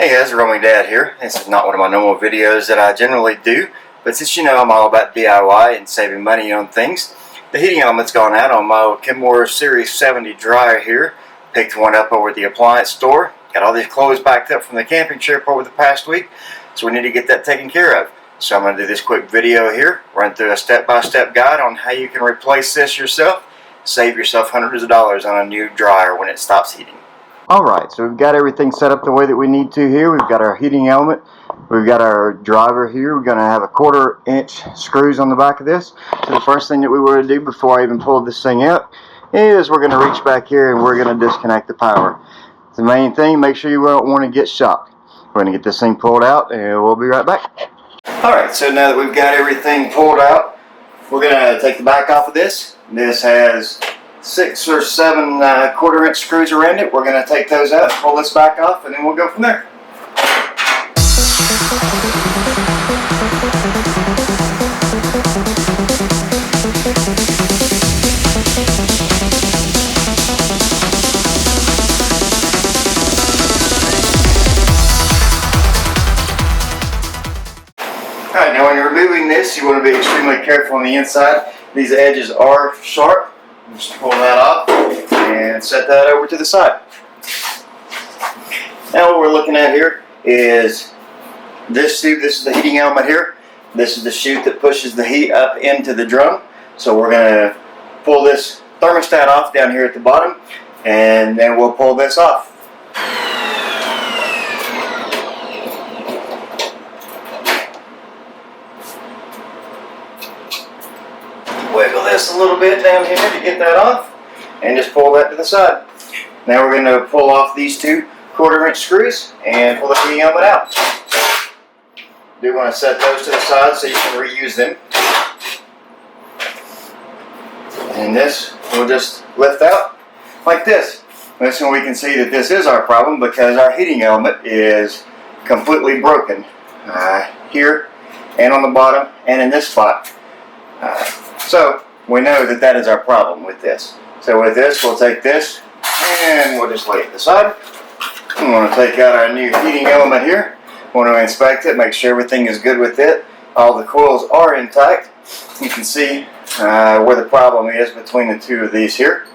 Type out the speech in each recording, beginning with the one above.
Hey guys, Romy Dad here. This is not one of my normal videos that I generally do, but since you know I'm all about DIY and saving money on things, the heating element's gone out on my Kenmore Series 70 dryer here. Picked one up over at the appliance store. Got all these clothes backed up from the camping trip over the past week, so we need to get that taken care of. So I'm going to do this quick video here, run through a step-by-step guide on how you can replace this yourself, save yourself hundreds of dollars on a new dryer when it stops heating. Alright, so we've got everything set up the way that we need to here. We've got our heating element, we've got our driver here. We're going to have a 1/4 inch screws on the back of this. So the first thing that we want to do before I even pull this thing out is we're going to reach back here and we're going to disconnect the power. The main thing, make sure you don't want to get shocked. We're going to get this thing pulled out and we'll be right back. Alright, so now that we've got everything pulled out, we're going to take the back off of this. This has 6 or 7 1/4 inch screws around it. We're going to take those out, pull this back off, and then we'll go from there. Alright, now when you're removing this, you want to be extremely careful on the inside. These edges are sharp. Just pull that off and set that over to the side. Now what we're looking at here is this tube. This is the heating element here. This is the chute that pushes the heat up into the drum. So we're going to pull this thermostat off down here at the bottom, and then we'll pull this off. Wiggle this a little bit down here to get that off, and just pull that to the side. Now we're going to pull off these 2 1/4 inch screws and pull the heating element out. You do want to set those to the side so you can reuse them. And this will just lift out like this. This one we can see that this is our problem because our heating element is completely broken here and on the bottom and in this spot. So we know that that is our problem with this. So with this, we'll take this and we'll just lay it aside. We want to take out our new heating element here. We want to inspect it, make sure everything is good with it. All the coils are intact. You can see where the problem is between the 2 of these here.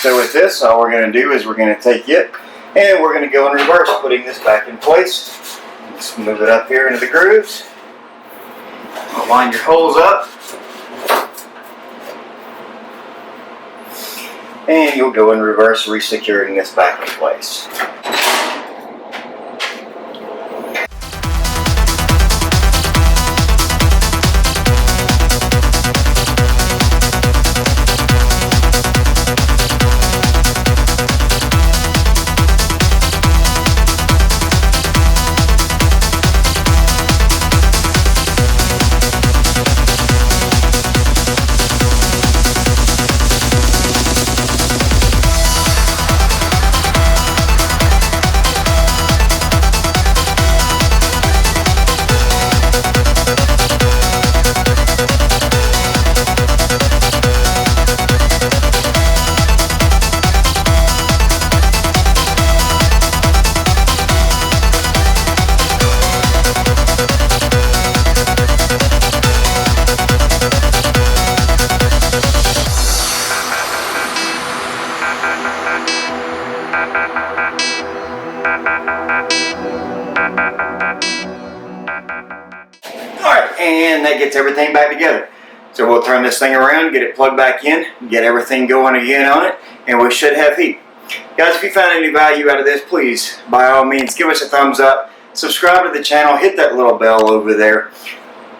So with this, all we're going to do is we're going to take it and we're going to go in reverse, putting this back in place. Just move it up here into the grooves. Line your holes up. And you'll go in reverse, resecuring this back in place. Alright, and that gets everything back together. So we'll turn this thing around, get it plugged back in, get everything going again on it, and we should have heat. Guys, if you found any value out of this, please, by all means, give us a thumbs up, subscribe to the channel, hit that little bell over there.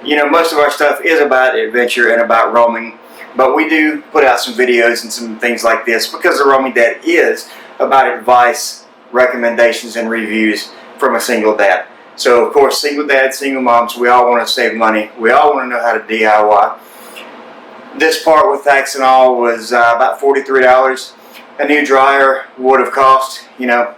You know, most of our stuff is about adventure and about roaming, but we do put out some videos and some things like this because the Romy Dad is about advice, recommendations, and reviews from a single dad. So of course, single dads, single moms, we all want to save money. We all want to know how to DIY. This part with tax and all was about $43. A new dryer would have cost, you know,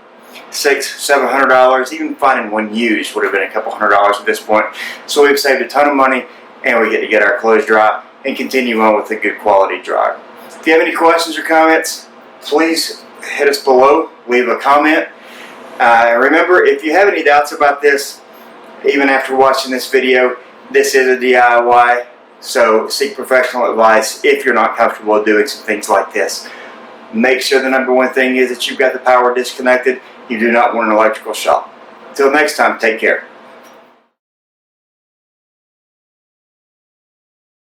$600–700. Even finding one used would have been a couple $100 at this point. So we've saved a ton of money, and we get to get our clothes dry and continue on with a good quality dryer. If you have any questions or comments, please hit us below, leave a comment. Remember, if you have any doubts about this, even after watching this video, this is a DIY, so seek professional advice if you're not comfortable doing some things like this. Make sure the number one thing is that you've got the power disconnected. You do not want an electrical shock. Until next time, take care.